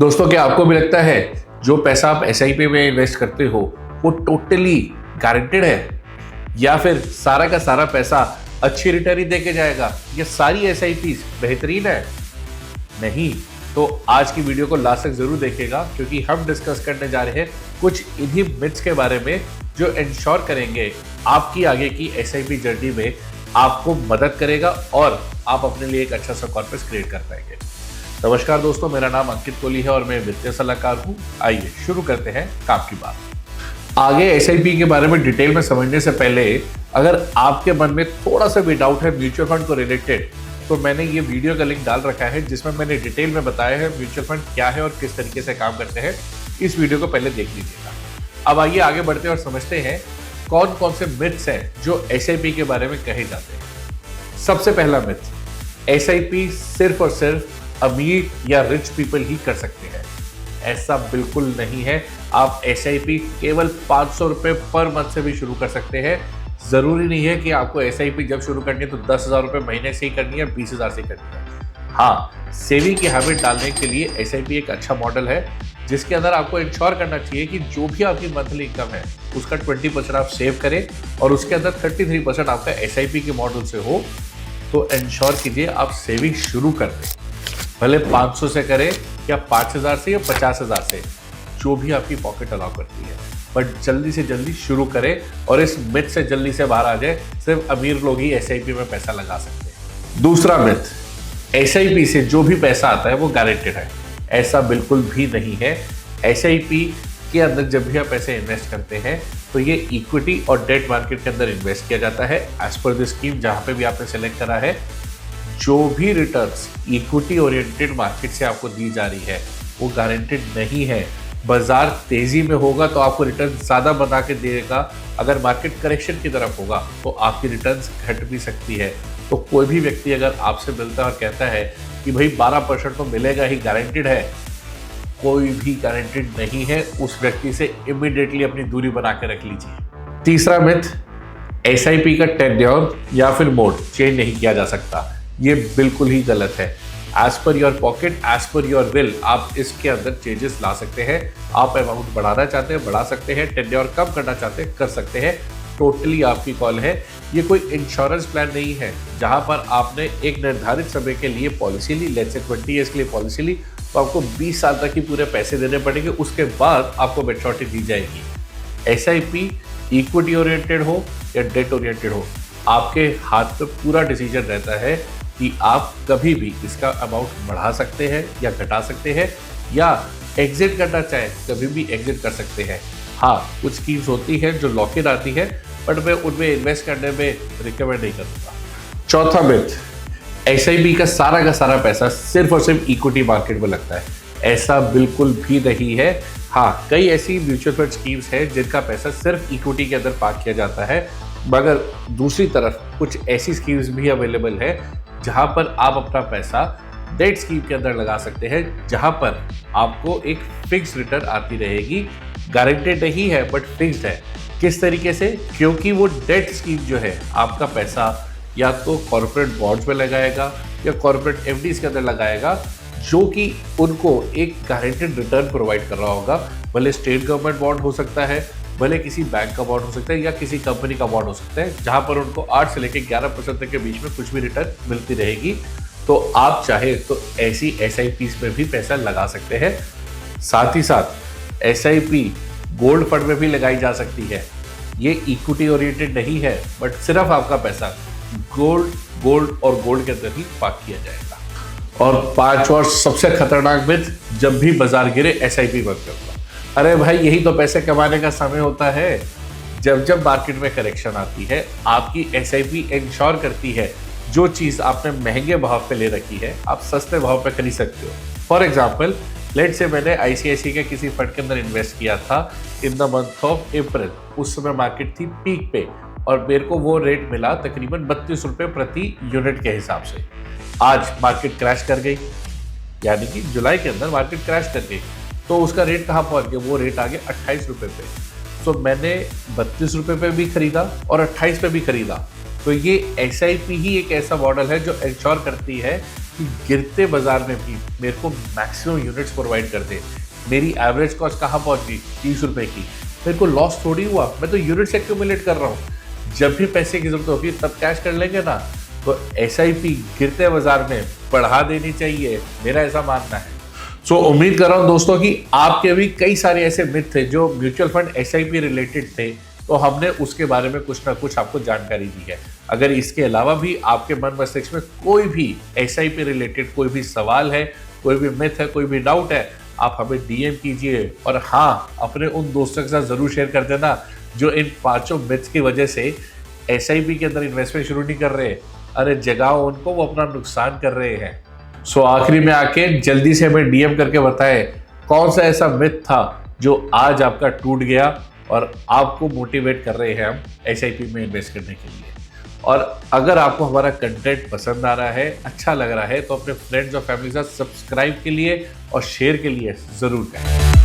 दोस्तों, क्या आपको भी लगता है जो पैसा आप एसआईपी में इन्वेस्ट करते हो वो टोटली गारंटेड है, या फिर सारा का सारा पैसा अच्छी रिटर्न ही देके जाएगा? ये सारी एसआईपी बेहतरीन है? नहीं। तो आज की वीडियो को लास्ट तक जरूर देखिएगा, क्योंकि हम डिस्कस करने जा रहे हैं कुछ इन्हीं मिथ्स के बारे में जो इंश्योर करेंगे आपकी आगे की एसआईपी जर्नी में आपको मदद करेगा और आप अपने लिए एक अच्छा सा कॉर्पस क्रिएट कर पाएंगे। नमस्कार दोस्तों, मेरा नाम अंकित कोहली है और मैं वित्तीय सलाहकार हूँ। आइए शुरू करते हैं काम की बात। आगे एसआईपी के बारे में डिटेल में समझने से पहले अगर आपके मन में थोड़ा सा भी डाउट है म्यूचुअल फंड को रिलेटेड, तो मैंने ये वीडियो का लिंक डाल रखा है जिसमें मैंने डिटेल में बताया है म्यूचुअल फंड क्या है और किस तरीके से काम करते हैं। इस वीडियो को पहले देख लीजिएगा। अब आइए आगे बढ़ते हैं और समझते हैं कौन कौन से मिथ्स हैं जो एसआईपी के बारे में कहे जाते हैं। सबसे पहला मिथ, एसआईपी सिर्फ और सिर्फ अमीर या रिच पीपल ही कर सकते हैं। ऐसा बिल्कुल नहीं है। आप एसआईपी केवल 500 रुपये पर मंथ से भी शुरू कर सकते हैं। जरूरी नहीं है कि आपको एसआईपी जब शुरू करनी है तो 10,000 रुपये महीने से ही करनी है, 20,000 से करनी है। हाँ, सेविंग की हैबिट डालने के लिए एसआईपी एक अच्छा मॉडल है जिसके अंदर आपको इंश्योर करना चाहिए कि जो भी आपकी मंथली इनकम है उसका 20% आप सेव करें और उसके अंदर 33% आपका एसआईपी के मॉडल से हो। तो इंश्योर कीजिए आप सेविंग शुरू कर दें, भले 500 से करें या 5,000 से या 50,000 से, जो भी आपकी पॉकेट अलाउ करती है, बट जल्दी से जल्दी शुरू करें और इस मिथ से जल्दी से बाहर आ जाए। सिर्फ अमीर लोग ही एसआईपी में पैसा लगा सकते हैं। दूसरा मिथ, एसआईपी से जो भी पैसा आता है वो गारंटेड है। ऐसा बिल्कुल भी नहीं है। एसआईपी के अंदर जब भी आप पैसे इन्वेस्ट करते हैं तो ये इक्विटी और डेट मार्केट के अंदर इन्वेस्ट किया जाता है एज पर द स्कीम जहां पे भी आपने सेलेक्ट करा है। जो भी रिटर्न्स इक्विटी ओरिएंटेड मार्केट से आपको दी जा रही है वो गारंटेड नहीं है। बाजार तेजी में होगा तो आपको रिटर्न ज़्यादा बना के देगा, अगर मार्केट करेक्शन की तरफ होगा तो आपकी रिटर्न्स घट भी सकती है। तो कोई भी व्यक्ति अगर आपसे मिलता है और कहता है कि भाई 12% तो मिलेगा ही, गारंटेड है, कोई भी गारंटेड नहीं है। उस व्यक्ति से इमीडिएटली अपनी दूरी बना के रख लीजिए। तीसरा मिथ, एसआईपी का टेन्योर या फिर मोड चेंज नहीं किया जा सकता। ये बिल्कुल ही गलत है। As per your pocket, as per your will, आप इसके अंदर चेंजेस ला सकते हैं। आप अमाउंट बढ़ाना चाहते हैं बढ़ा सकते हैं, टेन्योर कम करना चाहते हैं कर सकते हैं। टोटली आपकी कॉल है। ये कोई इंश्योरेंस प्लान नहीं है जहां पर आपने एक निर्धारित समय के लिए policy Lee, let's say 20 years के लिए पॉलिसी ली, तो आपको 20 साल तक ही पूरे पैसे देने पड़ेंगे, उसके बाद आपको मैच्योरिटी दी जाएगी। एसआईपी इक्विटी ओरिएंटेड हो या डेट ओरिएंटेड हो, आपके हाथ पे पूरा डिसीजन रहता है कि आप कभी भी इसका अमाउंट बढ़ा सकते हैं या घटा सकते हैं, या एग्जिट करना चाहे कभी भी एग्जिट कर सकते हैं। हाँ, कुछ स्कीम्स होती हैं जो लॉक इन आती है, बट मैं उनमें इन्वेस्ट करने में रिकमेंड नहीं करूँगा। चौथा मिथ, एसआईपी का सारा पैसा सिर्फ और सिर्फ इक्विटी मार्केट में लगता है। ऐसा बिल्कुल भी नहीं है। हाँ, कई ऐसी म्यूचुअल फंड स्कीम्स हैं जिनका पैसा सिर्फ इक्विटी के अंदर पार्क किया जाता है, मगर दूसरी तरफ कुछ ऐसी स्कीम्स भी अवेलेबल है जहां पर आप अपना पैसा डेट स्कीम के अंदर लगा सकते हैं, जहां पर आपको एक फिक्स रिटर्न आती रहेगी। गारंटेड नहीं है बट फिक्स्ड है। किस तरीके से? क्योंकि वो डेट स्कीम जो है आपका पैसा या तो कॉर्पोरेट बॉन्ड्स में लगाएगा या कॉर्पोरेट एफडीज के अंदर लगाएगा, जो कि उनको एक गारंटेड रिटर्न प्रोवाइड कर रहा होगा। भले स्टेट गवर्नमेंट बॉन्ड हो सकता है, भले किसी बैंक का बॉन्ड हो सकता है या किसी कंपनी का बॉन्ड हो सकता है, जहां पर उनको 8 से लेकर 11% तक के बीच में कुछ भी रिटर्न मिलती रहेगी। तो आप चाहे तो ऐसी एसआईपी में भी पैसा लगा सकते हैं। साथ ही साथ एसआईपी गोल्ड फंड में भी लगाई जा सकती है। ये इक्विटी ओरिएंटेड नहीं है, बट सिर्फ आपका पैसा गोल्ड और गोल्ड के अंदर ही पार्क किया जाएगा। और पांचवा और सबसे खतरनाक मिथ, जब भी बाजार गिरे एसआईपी बंद कर दो। अरे भाई, यही तो पैसे कमाने का समय होता है। जब जब मार्केट में करेक्शन आती है, आपकी एसआईपी इंश्योर करती है जो चीज़ आपने महंगे भाव पे ले रखी है आप सस्ते भाव पे खरीद सकते हो। फॉर एग्जाम्पल, लेट से मैंने आईसीआईसी के किसी फंड के अंदर इन्वेस्ट किया था in the month of April. उस समय मार्केट थी पीक पे और मेरे को वो रेट मिला तकरीबन 32 रुपये प्रति यूनिट के हिसाब से। आज मार्केट क्रैश कर गई, यानी कि जुलाई के अंदर मार्केट क्रैश कर गई, तो उसका रेट कहाँ पहुँच गया? वो रेट आ गया 28 रुपये पे। तो मैंने 32 रुपये पे भी खरीदा और 28 पे भी खरीदा। तो ये एसआईपी ही एक ऐसा मॉडल है जो इंश्योर करती है कि गिरते बाजार में भी मेरे को मैक्सिमम यूनिट्स प्रोवाइड कर दे। मेरी एवरेज कॉस्ट कहाँ पहुंच गई, 30 रुपए की। मेरे को लॉस थोड़ी हुआ, मैं तो यूनिट्स एक्यूमुलेट कर रहा हूँ। जब भी पैसे की जरूरत होगी तब कैश कर लेंगे ना। तो एसआईपी गिरते बाजार में बढ़ा देनी चाहिए, मेरा ऐसा मानना है। सो उम्मीद कर रहा हूँ दोस्तों कि आपके भी कई सारे ऐसे मिथ थे जो म्यूचुअल फंड एसआईपी रिलेटेड थे, तो हमने उसके बारे में कुछ ना कुछ आपको जानकारी दी है। अगर इसके अलावा भी आपके मन मस्तिष्क में कोई भी एसआईपी रिलेटेड कोई भी सवाल है, कोई भी मिथ है, कोई भी डाउट है, आप हमें डीएम कीजिए। और हाँ, अपने उन दोस्तों के साथ जरूर शेयर कर देना जो इन 5 मिथ्स की वजह से एसआईपी के अंदर इन्वेस्टमेंट शुरू नहीं कर रहे। अरे जगाओ उनको, वो अपना नुकसान कर रहे हैं। सो आखिरी में आके जल्दी से हमें डीएम करके बताएं कौन सा ऐसा मिथ था जो आज आपका टूट गया और आपको मोटिवेट कर रहे हैं हम एसआईपी में इन्वेस्ट करने के लिए। और अगर आपको हमारा कंटेंट पसंद आ रहा है, अच्छा लग रहा है, तो अपने फ्रेंड्स और फैमिली के साथ सब्सक्राइब के लिए और शेयर के लिए जरूर करें।